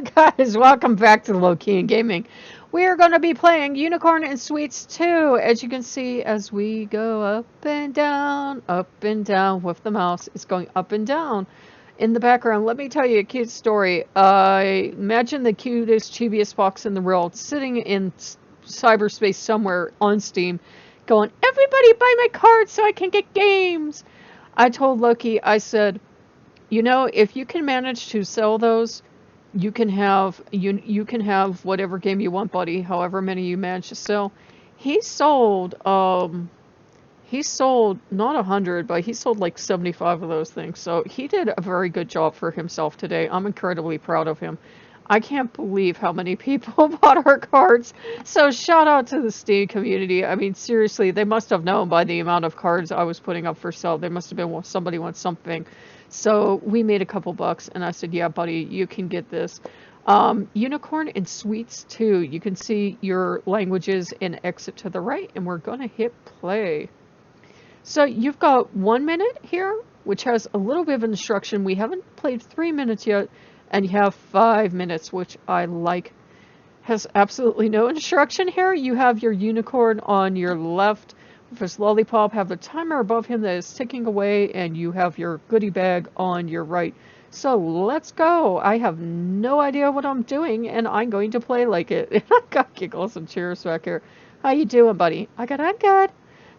Guys, welcome back to Lokean Gaming. We are going to be playing Unicorn and Sweets 2. As you can see, as we go up and down with the mouse, it's going up and down. In the background, let me tell you a cute story. I imagine the cutest, chibiest fox in the world sitting in cyberspace somewhere on Steam, going, "Everybody buy my cards so I can get games." I told Loki, I said, if you can manage to sell those, you can have whatever game you want, buddy. However many you manage to sell. He sold he sold not 100, but he sold like 75 of those things. So he did a very good job for himself today. I'm incredibly proud of him. I can't believe how many people bought our cards. So shout out to the Steam community. I mean, seriously, they must have known by the amount of cards I was putting up for sale. They must have been somebody wants something. So we made a couple bucks, and I said, yeah, buddy, you can get this. Unicorn and Sweets 2. You can see your languages and exit to the right, and we're going to hit play. So you've got 1 minute here, which has a little bit of instruction. We haven't played 3 minutes yet. And you have 5 minutes, which I like. Has absolutely no instruction here. You have your unicorn on your left with his lollipop, have the timer above him that is ticking away, and you have your goodie bag on your right. So let's go. I have no idea what I'm doing, and I'm going to play like it. And I got giggles and cheers back here. How you doing, buddy? I'm good.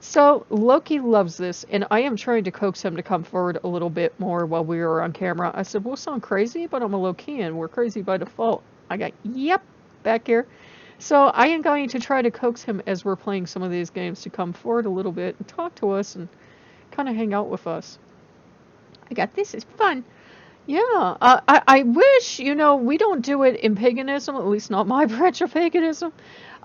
So Loki loves this, and I am trying to coax him to come forward a little bit more while we are on camera. I said, we'll sound crazy, but I'm a Lokean. We're crazy by default. I got, yep, back here. So I am going to try to coax him as we're playing some of these games to come forward a little bit and talk to us and kind of hang out with us. This is fun. Yeah, I wish, we don't do it in paganism, at least not my branch of paganism.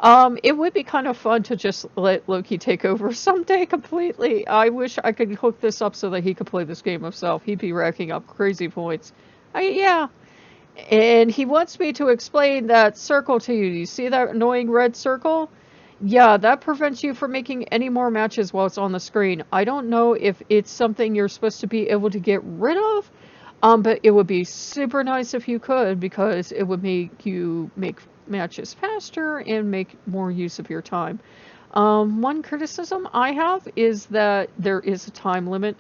It would be kind of fun to just let Loki take over someday completely. I wish I could hook this up so that he could play this game himself. He'd be racking up crazy points. Yeah. And he wants me to explain that circle to you. You see that annoying red circle? Yeah, that prevents you from making any more matches while it's on the screen. I don't know if it's something you're supposed to be able to get rid of, but it would be super nice if you could, because it would make you make matches faster and make more use of your time. One criticism I have is that there is a time limit.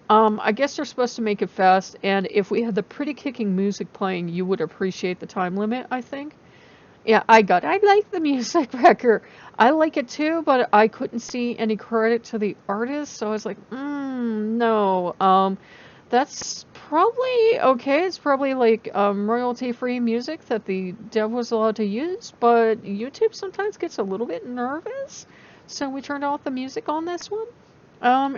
I guess they're supposed to make it fast, and if we had the pretty kicking music playing, you would appreciate the time limit, I think. Yeah, I like the music record. I like it too, but I couldn't see any credit to the artist, so I was like, no. That's probably okay. It's probably like royalty-free music that the dev was allowed to use, but YouTube sometimes gets a little bit nervous, so we turned off the music on this one.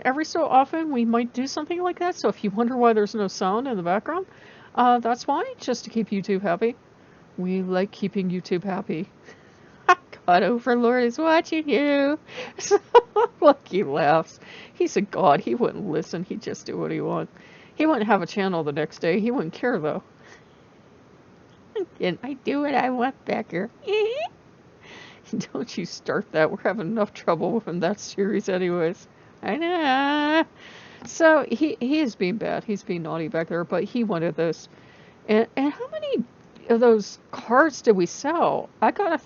Every so often we might do something like that, so if you wonder why there's no sound in the background, that's why, just to keep YouTube happy. We like keeping YouTube happy. God, Overlord is watching you. Look, he laughs. He's a god. He wouldn't listen. He'd just do what he wants. He wouldn't have a channel the next day. He wouldn't care, though. And I do what I want, Becker. Don't you start that. We're having enough trouble with that series anyways. I know. So, he is being bad. He's being naughty back there, but he wanted this. And how many of those cards did we sell? I got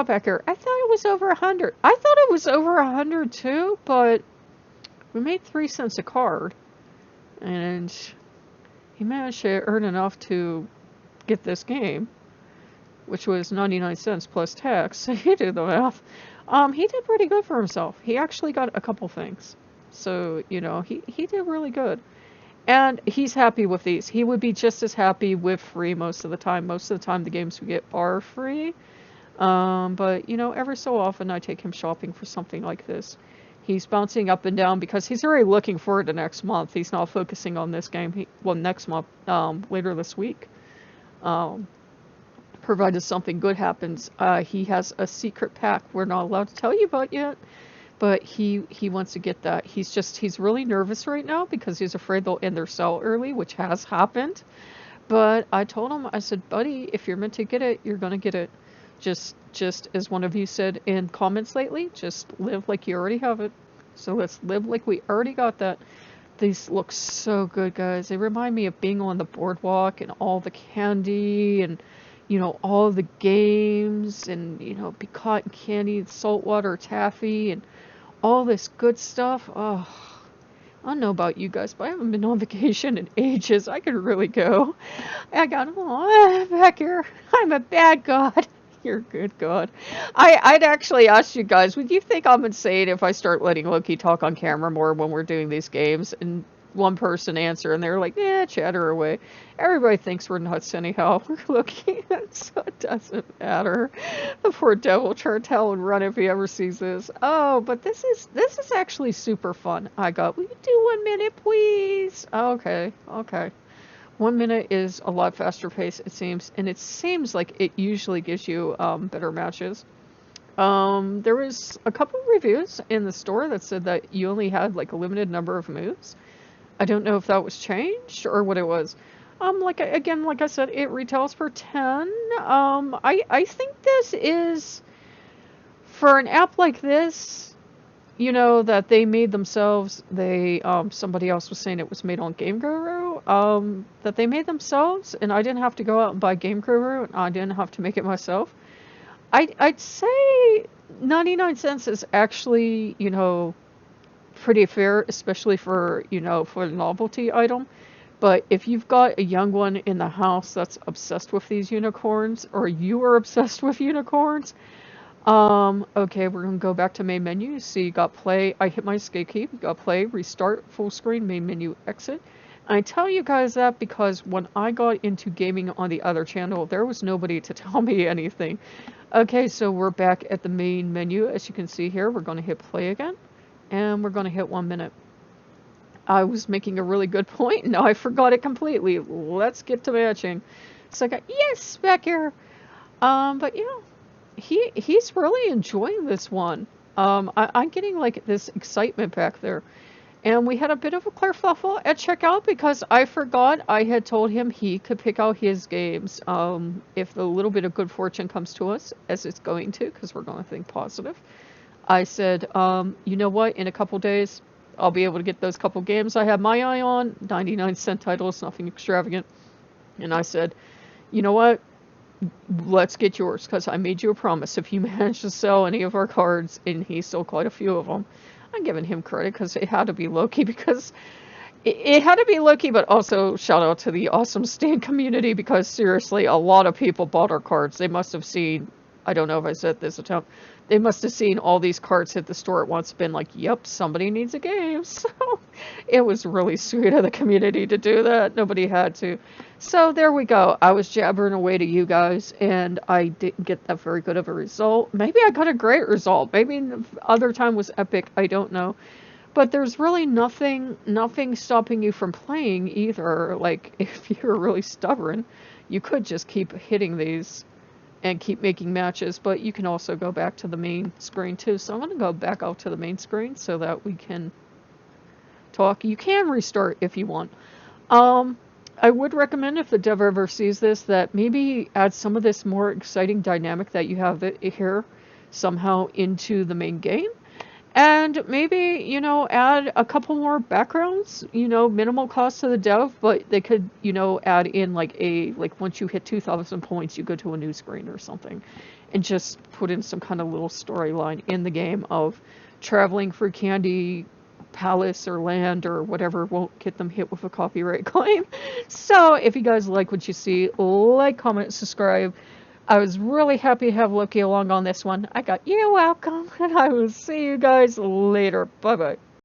back here. I thought it was over 100. I thought it was over 100 too, but we made 3 cents a card. And he managed to earn enough to get this game, which was 99 cents plus tax. So you do the math. He did pretty good for himself. He actually got a couple things. So, he did really good. And he's happy with these. He would be just as happy with free most of the time. Most of the time the games we get are free. But, every so often I take him shopping for something like this. He's bouncing up and down because he's already looking forward to next month. He's not focusing on this game. Next month, later this week. Provided something good happens. He has a secret pack we're not allowed to tell you about yet. But he wants to get that. He's really nervous right now because he's afraid they'll end their sale early, which has happened. But I told him, I said, buddy, if you're meant to get it, you're going to get it. Just as one of you said in comments lately, just live like you already have it. So let's live like we already got that. These look so good, guys. They remind me of being on the boardwalk and all the candy and, all the games and, be cotton candy and saltwater taffy and all this good stuff. Oh, I don't know about you guys, but I haven't been on vacation in ages. I could really go. Oh, back here. I'm a bad god. You're a good god. I'd actually ask you guys, would you think I'm insane if I start letting Loki talk on camera more when we're doing these games? And one person answer, and they're like, chatter away. Everybody thinks we're nuts anyhow. Loki, so it doesn't matter. The poor devil Chartel would run if he ever sees this. Oh, but this is actually super fun. Will you do 1 minute, please? Okay. 1 minute is a lot faster pace, it seems, and it seems like it usually gives you better matches. There was a couple of reviews in the store that said that you only had like a limited number of moves. I don't know if that was changed or what it was. Like I said, it retails for 10. I think this is, for an app like this, that they made themselves. Somebody else was saying it was made on Game Guru. That they made themselves, and I didn't have to go out and buy Game Guru, and I didn't have to make it myself. I'd say 99 cents is actually, pretty fair, especially for, for a novelty item. But if you've got a young one in the house that's obsessed with these unicorns, or you are obsessed with unicorns, okay, we're gonna go back to main menu. So you got play, I hit my escape key, you got play, restart, full screen, main menu, exit. And I tell you guys that because when I got into gaming on the other channel, there was nobody to tell me anything. Okay, so we're back at the main menu. As you can see here, we're gonna hit play again. And we're going to hit 1 minute. I was making a really good point. Now I forgot it completely. Let's get to matching. So I got, yes, back here. But yeah, he's really enjoying this one. I'm getting like this excitement back there. And we had a bit of a kerfuffle at checkout because I forgot I had told him he could pick out his games if a little bit of good fortune comes to us, as it's going to, because we're going to think positive. I said, you know what, in a couple days, I'll be able to get those couple games I have my eye on, 99-cent titles, nothing extravagant. And I said, you know what, let's get yours, because I made you a promise. If you manage to sell any of our cards, and he sold quite a few of them, I'm giving him credit, because it had to be Loki, because it had to be Loki, but also shout out to the awesome Stan community, because seriously, a lot of people bought our cards. They must have seen, I don't know if I said this at time, they must have seen all these cards hit the store at once, been like, yep, somebody needs a game. So it was really sweet of the community to do that. Nobody had to. So there we go. I was jabbering away to you guys, and I didn't get that very good of a result. Maybe I got a great result. Maybe the other time was epic. I don't know. But there's really nothing stopping you from playing either. Like, if you're really stubborn, you could just keep hitting these and keep making matches, but you can also go back to the main screen too. So I'm going to go back out to the main screen so that we can talk. You can restart if you want. I would recommend, if the dev ever sees this, that maybe add some of this more exciting dynamic that you have here somehow into the main game. And maybe, add a couple more backgrounds, minimal cost to the dev, but they could, add in like once you hit 2,000 points, you go to a new screen or something, and just put in some kind of little storyline in the game of traveling through Candy Palace or land or whatever won't get them hit with a copyright claim. So if you guys like what you see, like, comment, subscribe. I was really happy to have Loki along on this one. You're welcome, and I will see you guys later. Bye-bye.